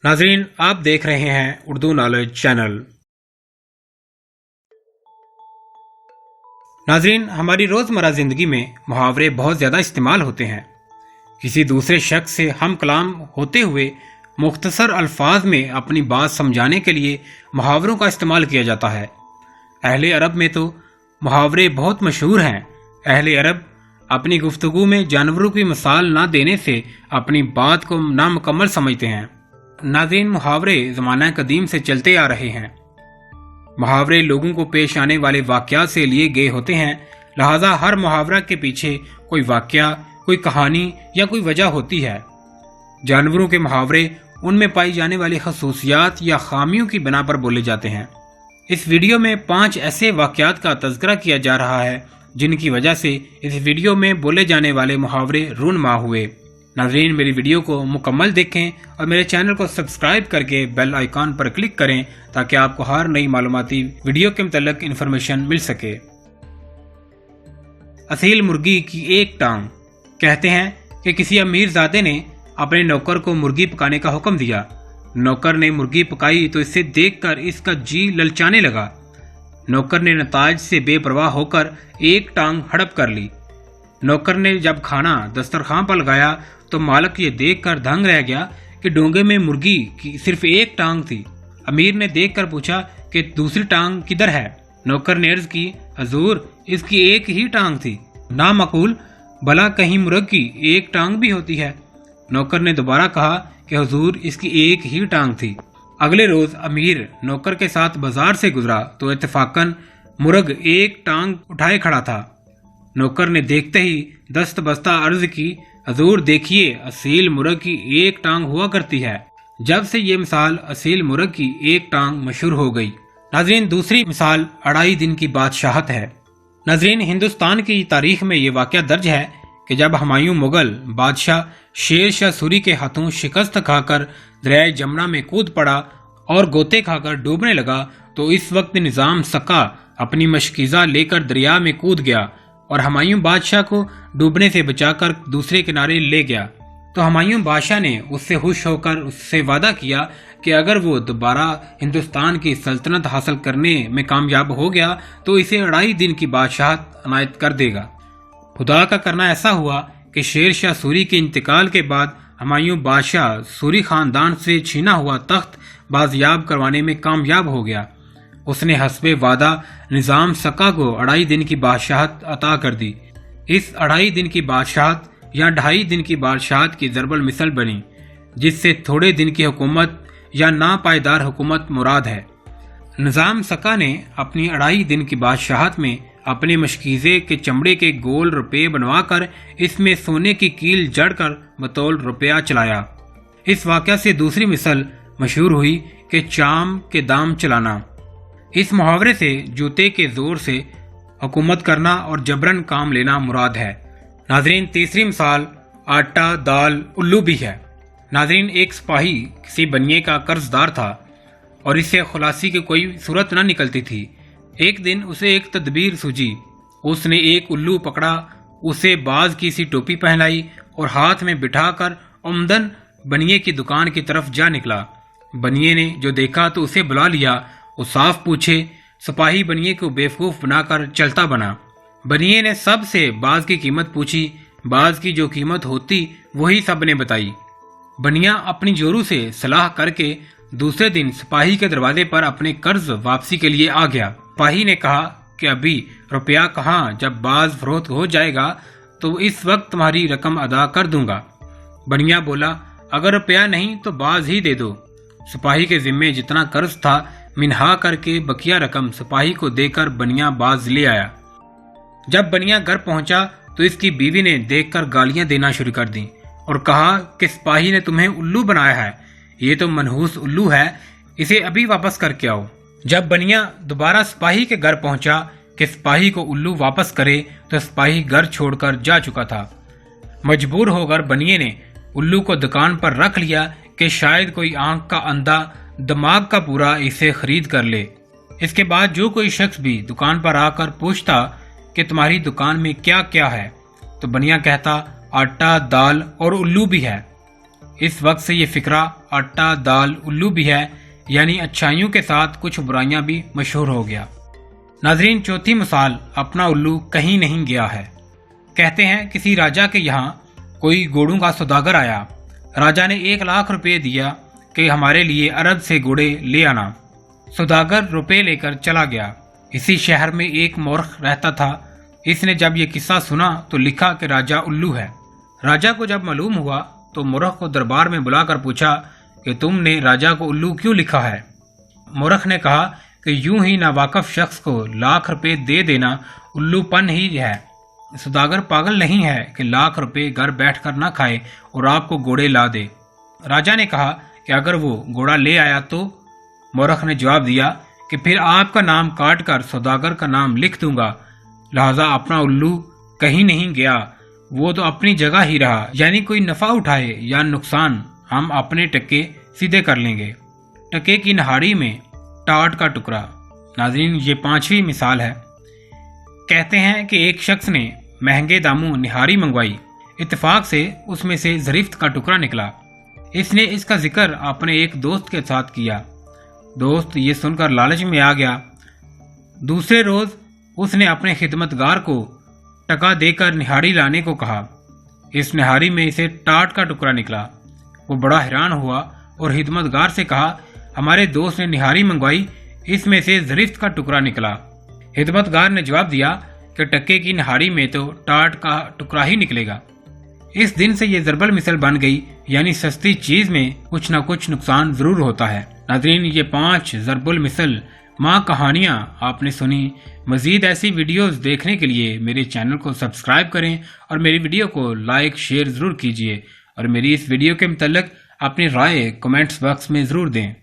नाजरीन, आप देख रहे हैं उर्दू नॉलेज चैनल। नाजरीन, हमारी रोज़मर्रा ज़िंदगी में मुहावरे बहुत ज़्यादा इस्तेमाल होते हैं। किसी दूसरे शख्स से हम कलाम होते हुए मुख्तसर अल्फाज में अपनी बात समझाने के लिए मुहावरों का इस्तेमाल किया जाता है। अहले अरब में तो मुहावरे बहुत मशहूर हैं। अहले अरब अपनी गुफ्तगू में जानवरों की मिसाल ना देने से अपनी बात को नामुकम्मल समझते हैं। नाज़रीन, मुहावरे ज़माना कदीम से चलते आ रहे हैं। मुहावरे लोगों को पेश आने वाले वाक़यात से लिए गए होते हैं, लिहाजा हर मुहावरा के पीछे कोई वाक़या, कोई कहानी या कोई वजह होती है। जानवरों के मुहावरे उनमें पाई जाने वाली खसूसियात या खामियों की बिना पर बोले जाते हैं। इस वीडियो में 5 ऐसे वाक़यात का तज़किरा किया जा रहा है जिनकी वजह से इस वीडियो में बोले जाने वाले मुहावरे रूनमा हुए। नाज़रीन, मेरी वीडियो को मुकम्मल देखें और मेरे चैनल को सब्सक्राइब करके बेल आइकॉन पर क्लिक करें ताकि आपको हर नई मालूमाती वीडियो के मुतल्लिक़ इन्फॉर्मेशन मिल सके। असील मुर्गी की एक टांग। कहते हैं कि किसी अमीरजादे ने अपने नौकर को मुर्गी पकाने का हुक्म दिया। नौकर ने मुर्गी पकाई तो इसे देखकर इसका जी ललचाने लगा। नौकर ने नताज से बेपरवाह होकर एक टांग हड़प कर ली। नौकर ने जब खाना दस्तरखान पर लगाया तो मालिक ये देखकर दंग रह गया कि डोंगे में मुर्गी की सिर्फ एक टांग थी। अमीर ने देखकर पूछा कि दूसरी टांग किधर है। नौकर ने अर्ज की, हजूर, इसकी एक ही टांग थी। नामाकूल, भला कहीं मुर्ग की एक टांग भी होती है। नौकर ने दोबारा कहा कि हुजूर, इसकी एक ही टांग थी। अगले रोज अमीर नौकर के साथ बाजार से गुजरा तो इत्तेफाकन मुर्ग एक टांग उठाए खड़ा था। नौकर ने देखते ही दस्त बस्ता अर्ज की, हजूर देखिए, असील मुर्ग की एक टांग हुआ करती है। जब से ये मिसाल असील मुर्ग की एक टांग मशहूर हो गई। नाजरीन, दूसरी मिसाल अढ़ाई दिन की बादशाहत है। नाजरीन, हिंदुस्तान की तारीख में ये वाक़या दर्ज है कि जब हुमायूं मुगल बादशाह शेर शाह सूरी के हाथों शिकस्त खाकर दरिया जमुना में कूद पड़ा और गोते खाकर डूबने लगा तो इस वक्त निज़ाम सका अपनी मशकीज़ा लेकर दरिया में कूद गया और हुमायूं बादशाह को डूबने से बचाकर दूसरे किनारे ले गया। तो हुमायूं बादशाह ने उससे खुश होकर उससे वादा किया कि अगर वो दोबारा हिंदुस्तान की सल्तनत हासिल करने में कामयाब हो गया तो इसे अढ़ाई दिन की बादशाहत अनायत कर देगा। खुदा का करना ऐसा हुआ कि शेर शाह सूरी के इंतकाल के बाद हुमायूं बादशाह सूरी खानदान से छीना हुआ तख्त बाजियाब करवाने में कामयाब हो गया। उसने हस्बे वादा निज़ाम सका को अढ़ाई दिन की बादशाहत अता कर दी। इस अढ़ाई दिन की बादशाहत या ढाई दिन की बादशाहत की ज़रबल मिसल बनी, जिससे थोड़े दिन की हुकूमत या नापायदार हुकूमत मुराद है। निज़ाम सका ने अपनी अढ़ाई दिन की बादशाहत में अपने मशकीज़े के चमड़े के गोल रुपये बनवाकर इसमें सोने की कील जड़कर बतौल रुपया चलाया। इस वाक़या से दूसरी मिसल मशहूर हुई कि चाम के दाम चलाना। इस मुहावरे से जूते के जोर से हुकूमत करना और जबरन काम लेना मुराद है। नाजरीन, तीसरी मिसाल आटा, दाल, उल्लू भी है। नाजरीन, एक सिपाही किसी बनिए का कर्जदार था और इससे खुलासी की कोई सूरत न निकलती थी। एक दिन उसे एक तदबीर सूझी। उसने एक उल्लू पकड़ा, उसे बाज की सी टोपी पहनाई और हाथ में बिठाकर उम्दन बनिए की दुकान की तरफ जा निकला। बनिए ने जो देखा तो उसे बुला लिया। वो साफ पूछे। सिपाही बनिए को बेवकूफ़ बनाकर चलता बना। बनिए ने सब से बाज की कीमत पूछी। बाज की जो कीमत होती वही सब ने बताई। बनिया अपनी जोरू से सलाह करके दूसरे दिन सिपाही के दरवाजे पर अपने कर्ज वापसी के लिए आ गया। सिपाही ने कहा कि अभी रुपया कहाँ, जब बाज फरोख्त हो जाएगा तो इस वक्त तुम्हारी रकम अदा कर दूंगा। बनिया बोला, अगर रुपया नहीं तो बाज ही दे दो। सिपाही के जिम्मे जितना कर्ज था मिनहा करके बकिया रकम सिपाही को देकर बनिया बाज ले आया। जब बनिया घर पहुंचा तो इसकी बीवी ने देखकर गालियां देना शुरू कर दी और कहा कि सिपाही ने तुम्हें उल्लू बनाया है, ये तो मनहूस उल्लू है, इसे अभी वापस करके आओ। जब बनिया दोबारा सिपाही के घर पहुंचा कि सिपाही को उल्लू वापस करे तो सिपाही घर छोड़कर जा चुका था। मजबूर होकर बनिए ने उल्लू को दुकान पर रख लिया कि शायद कोई आंख का अंधा दिमाग का पूरा इसे खरीद कर ले। इसके बाद जो कोई शख्स भी दुकान पर आकर पूछता कि तुम्हारी दुकान में क्या क्या है तो बनिया कहता, आटा, दाल और उल्लू भी है। इस वक्त से ये फिक्रा आटा दाल उल्लू भी है, यानी अच्छाइयों के साथ कुछ बुराइयां भी मशहूर हो गया। नाजरीन, चौथी मिसाल अपना उल्लू कहीं नहीं गया है। कहते हैं किसी राजा के यहाँ कोई घोड़ों का सौदागर आया। राजा ने 1 लाख रुपए दिया कि हमारे लिए अरब से घोड़े ले आना। सौदागर रुपए लेकर चला गया। इसी शहर में एक मूर्ख रहता था। इसने जब ये किस्सा सुना तो लिखा कि राजा उल्लू है। राजा को जब मालूम हुआ तो मूर्ख को दरबार में बुलाकर पूछा कि तुमने राजा को उल्लू क्यों लिखा है। मूर्ख ने कहा कि यूं ही नावाकिफ शख्स को लाख रुपए दे देना उल्लूपन ही है। सौदागर पागल नहीं है कि लाख रुपए घर बैठकर ना खाए और आपको घोड़े ला दे। राजा ने कहा कि अगर वो घोड़ा ले आया तो। मूर्ख ने जवाब दिया कि फिर आपका नाम काट कर सौदागर का नाम लिख दूंगा, लिहाजा अपना उल्लू कहीं नहीं गया, वो तो अपनी जगह ही रहा। यानी कोई नफा उठाए या नुकसान, हम अपने टक्के सीधे कर लेंगे। टके की नहाड़ी में टाट का टुकड़ा। नाज़रीन, ये 5वीं मिसाल है। कहते हैं कि एक शख्स ने महंगे दामों निहारी मंगवाई। इत्तेफाक से उसमें से ज़रीफ़त का टुकड़ा निकला। इसने इसका जिक्र अपने एक दोस्त के साथ किया। दोस्त ये सुनकर लालच में आ गया। दूसरे रोज उसने अपने खिदमतगार को टका देकर निहारी लाने को कहा। इस निहारी में इसे टाट का टुकड़ा निकला। वो बड़ा हैरान हुआ और खिदमतगार से कहा, हमारे दोस्त ने निहारी मंगवाई, इसमें से ज़रीफ़त का टुकड़ा निकला। खिदमतगार ने जवाब दिया कि टक्के की निहारी में तो टाट का टुकड़ा ही निकलेगा। इस दिन से ये ज़रबल मिसल बन गई, यानी सस्ती चीज में कुछ न कुछ नुकसान जरूर होता है। नाज़रीन, ये 5 ज़रबुल मिसल माँ कहानियाँ आपने सुनी। मजीद ऐसी वीडियोस देखने के लिए मेरे चैनल को सब्सक्राइब करें और मेरी वीडियो को लाइक शेयर ज़रूर कीजिए और मेरी इस वीडियो के मुतल्लिक अपनी राय कमेंट्स बॉक्स में ज़रूर दें।